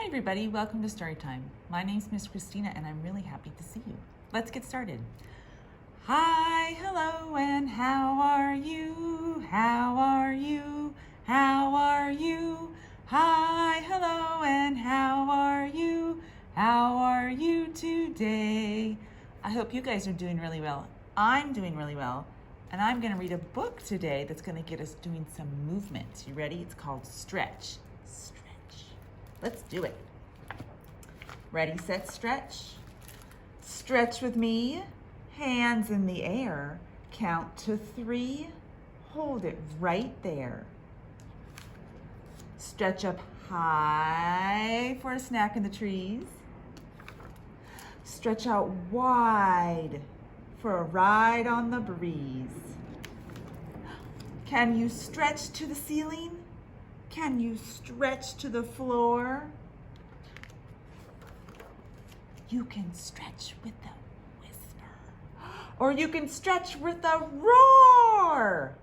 Hi everybody, welcome to Storytime. My name's Miss Christina and I'm really happy to see you. Let's get started. Hi, hello, and how are you? How are you? How are you? Hi, hello, and how are you? How are you today? I hope you guys are doing really well. I'm doing really well, and I'm going to read a book today that's going to get us doing some movement. You ready? It's called Stretch. Let's do it. Ready, set, stretch. Stretch with me. Hands in the air. Count to 3. Hold it right there. Stretch up high for a snack in the trees. Stretch out wide for a ride on the breeze. Can you stretch to the ceiling? Can you stretch to the floor? You can stretch with a whisper, or you can stretch with a roar.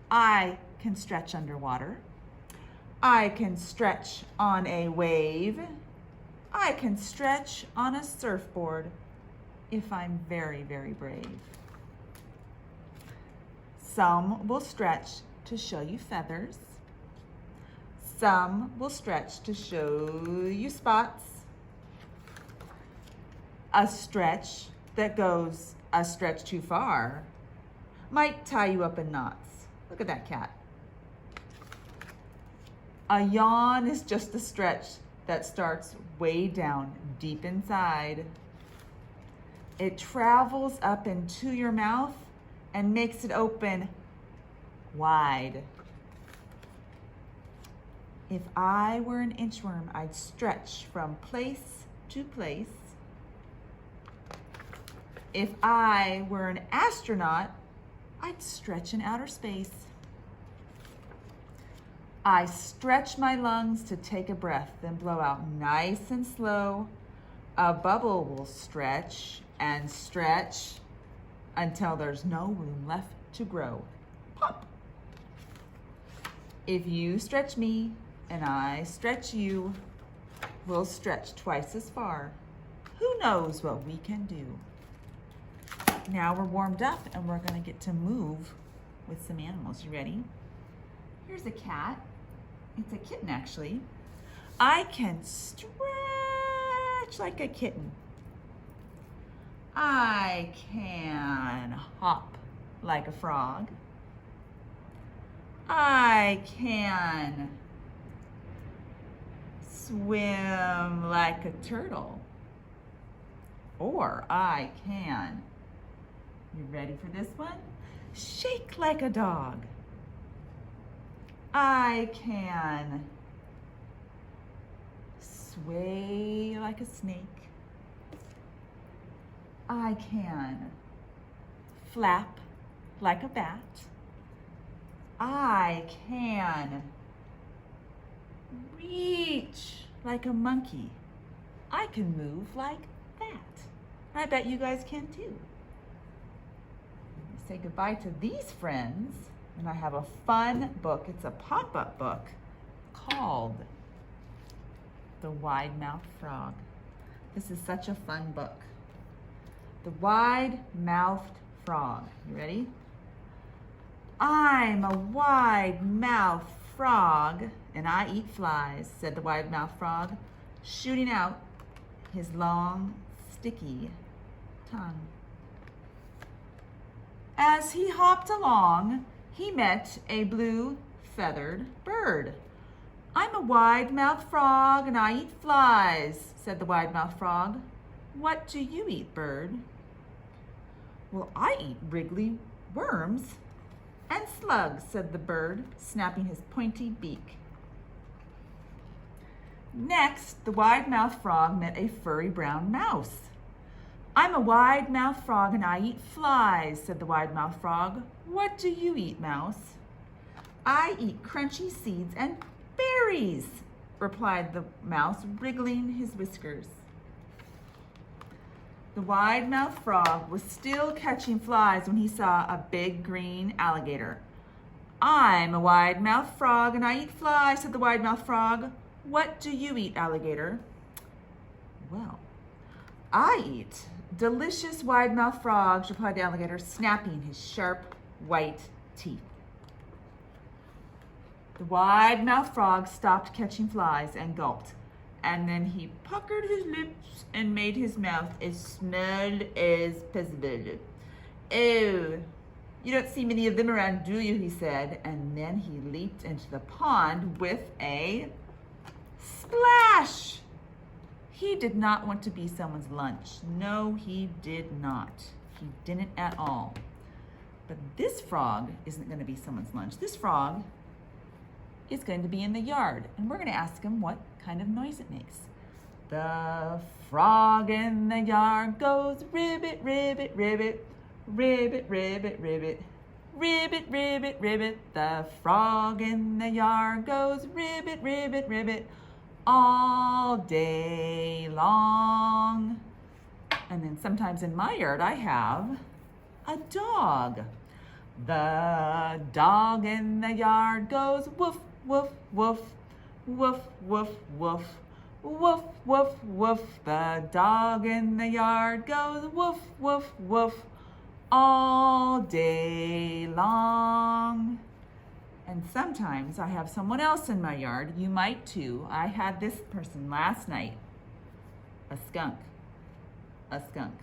I can stretch underwater. I can stretch on a wave. I can stretch on a surfboard if I'm very, very brave. Some will stretch to show you feathers. Some will stretch to show you spots. A stretch that goes a stretch too far might tie you up in knots. Look at that cat. A yawn is just a stretch that starts way down deep inside. It travels up into your mouth and makes it open wide. If I were an inchworm, I'd stretch from place to place. If I were an astronaut, I'd stretch in outer space. I stretch my lungs to take a breath, then blow out nice and slow. A bubble will stretch and stretch until there's no room left to grow. Pop! If you stretch me and I stretch you, we'll stretch twice as far. Who knows what we can do? Now we're warmed up and we're going to get to move with some animals. You ready? Here's a cat. It's a kitten, actually. I can stretch like a kitten. I can hop like a frog. I can swim like a turtle. Or I can, you ready for this one? Shake like a dog. I can sway like a snake. I can flap like a bat. I can reach like a monkey. I can move like that. I bet you guys can too. Say goodbye to these friends, and I have a fun book. It's a pop-up book called The Wide-Mouthed Frog. This is such a fun book. The Wide-Mouthed Frog. You ready? I'm a wide-mouthed frog, and I eat flies, said the wide-mouthed frog, shooting out his long, sticky tongue. As he hopped along, he met a blue feathered bird. I'm a wide-mouthed frog and I eat flies, said the wide-mouthed frog. What do you eat, bird? Well, I eat wriggly worms and slugs, said the bird, snapping his pointy beak. Next, the wide-mouthed frog met a furry brown mouse. I'm a wide-mouthed frog and I eat flies, said the wide-mouthed frog. What do you eat, mouse? I eat crunchy seeds and berries, replied the mouse, wriggling his whiskers. The wide-mouthed frog was still catching flies when he saw a big green alligator. I'm a wide-mouthed frog and I eat flies, said the wide-mouthed frog. What do you eat, alligator? Well, I eat delicious wide-mouthed frogs, replied the alligator, snapping his sharp white teeth. The wide-mouthed frog stopped catching flies and gulped, and then he puckered his lips and made his mouth as small as possible. Oh, you don't see many of them around, do you? He said, and then he leaped into the pond with a splash. He did not want to be someone's lunch. No, he did not. He didn't at all. But this frog isn't going to be someone's lunch. This frog is going to be in the yard, and we're going to ask him what kind of noise it makes. The frog in the yard goes ribbit, ribbit, ribbit, ribbit, ribbit, ribbit, ribbit, ribbit, ribbit. The frog in the yard goes ribbit, ribbit, ribbit all day long. And then sometimes in my yard I have a dog. The dog in the yard goes woof, woof, woof, woof, woof, woof, woof, woof, woof. The dog in the yard goes woof, woof, woof all day long. And sometimes I have someone else in my yard. You might too. I had this person last night. A skunk. A skunk.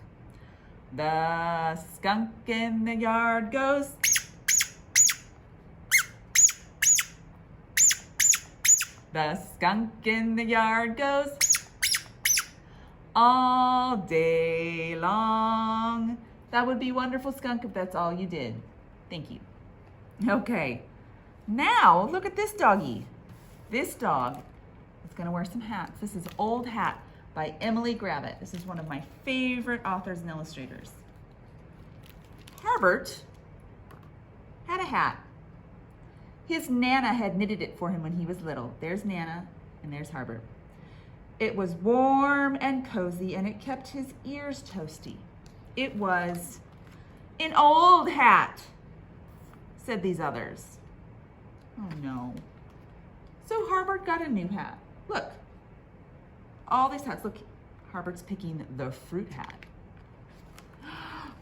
The skunk in the yard goes. The skunk in the yard goes all day long. That would be wonderful, skunk, if that's all you did. Thank you. Okay. Now, look at this doggy. This dog is going to wear some hats. This is Old Hat by Emily Gravitt. This is one of my favorite authors and illustrators. Harbert had a hat. His Nana had knitted it for him when he was little. There's Nana and there's Harbert. It was warm and cozy, and it kept his ears toasty. It was an old hat, said these others. Oh no. So Harbert got a new hat. Look, all these hats. Look, Harbert's picking the fruit hat.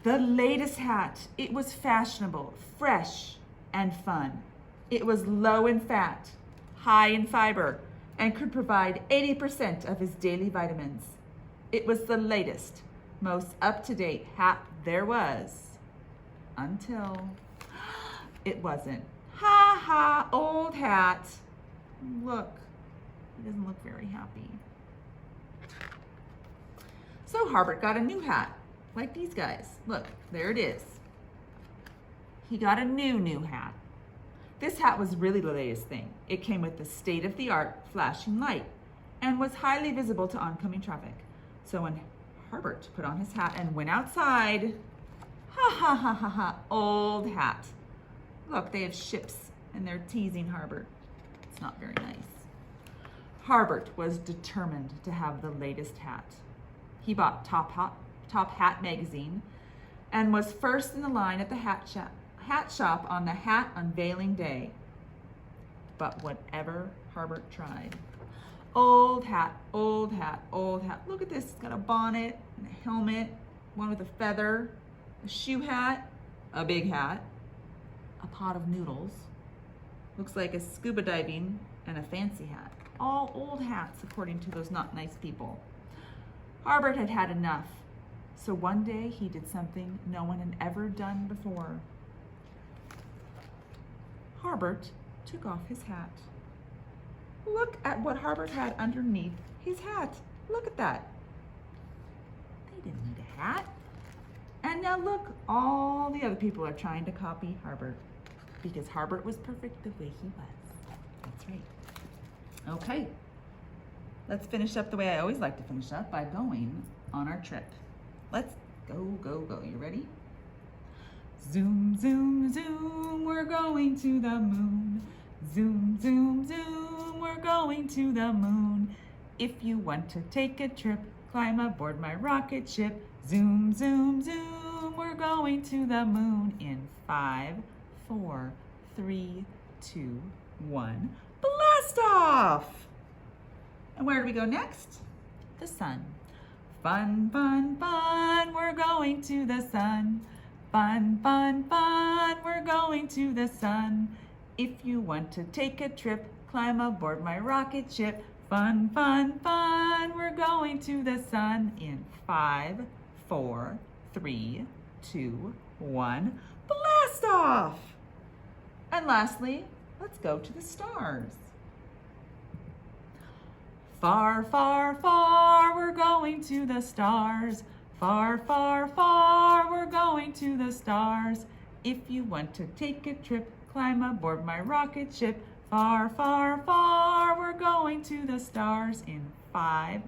The latest hat. It was fashionable, fresh, and fun. It was low in fat, high in fiber, and could provide 80% of his daily vitamins. It was the latest, most up-to-date hat there was. Until it wasn't. Ha ha, old hat. Look, he doesn't look very happy. So Harbert got a new hat, like these guys. Look, there it is. He got a new hat. This hat was really the latest thing. It came with the state-of-the-art flashing light and was highly visible to oncoming traffic. So when Harbert put on his hat and went outside, ha ha ha ha ha, old hat. Look, they have ships and they're teasing Harbert. It's not very nice. Harbert was determined to have the latest hat. He bought Top Hat magazine and was first in the line at the hat shop on the hat unveiling day. But whatever Harbert tried, old hat, old hat, old hat. Look at this, it's got a bonnet and a helmet, one with a feather, a shoe hat, a big hat, a pot of noodles, looks like a scuba diving, and a fancy hat. All old hats, according to those not nice people. Harbert had had enough. So one day he did something no one had ever done before. Harbert took off his hat. Look at what Harbert had underneath his hat. Look at that. They didn't need a hat. And now look, all the other people are trying to copy Harbert because Harbert was perfect the way he was. That's right. Okay, let's finish up the way I always like to finish up, by going on our trip. Let's go, go, go. You ready? Zoom, zoom, zoom, we're going to the moon. Zoom, zoom, zoom, we're going to the moon. If you want to take a trip, climb aboard my rocket ship. Zoom, zoom, zoom, we're going to the moon. In 5, 4, 3, 2, 1, blast off! And where do we go next? The sun. Fun, fun, fun, we're going to the sun. Fun, fun, fun, we're going to the sun. If you want to take a trip, climb aboard my rocket ship. Fun, fun, fun, we're going to the sun. In 5, 4, 3, 2, 1, blast off! And lastly, let's go to the stars. Far, far, far, we're going to the stars. Far, far, far, we're going to the stars. If you want to take a trip, climb aboard my rocket ship. Far, far, far, we're going to the stars. In 5,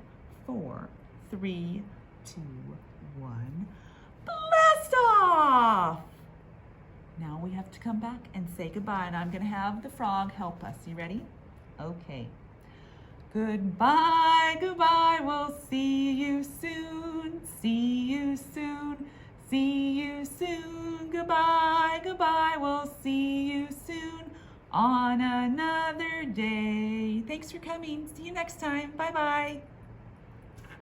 4, 3, 2, 1, blast off! Now we have to come back and say goodbye, and I'm going to have the frog help us. You ready? Okay. Goodbye, goodbye, we'll see you soon, see you soon, see you soon. Goodbye, goodbye, we'll see you soon on another day. Thanks for coming. See you next time. Bye-bye.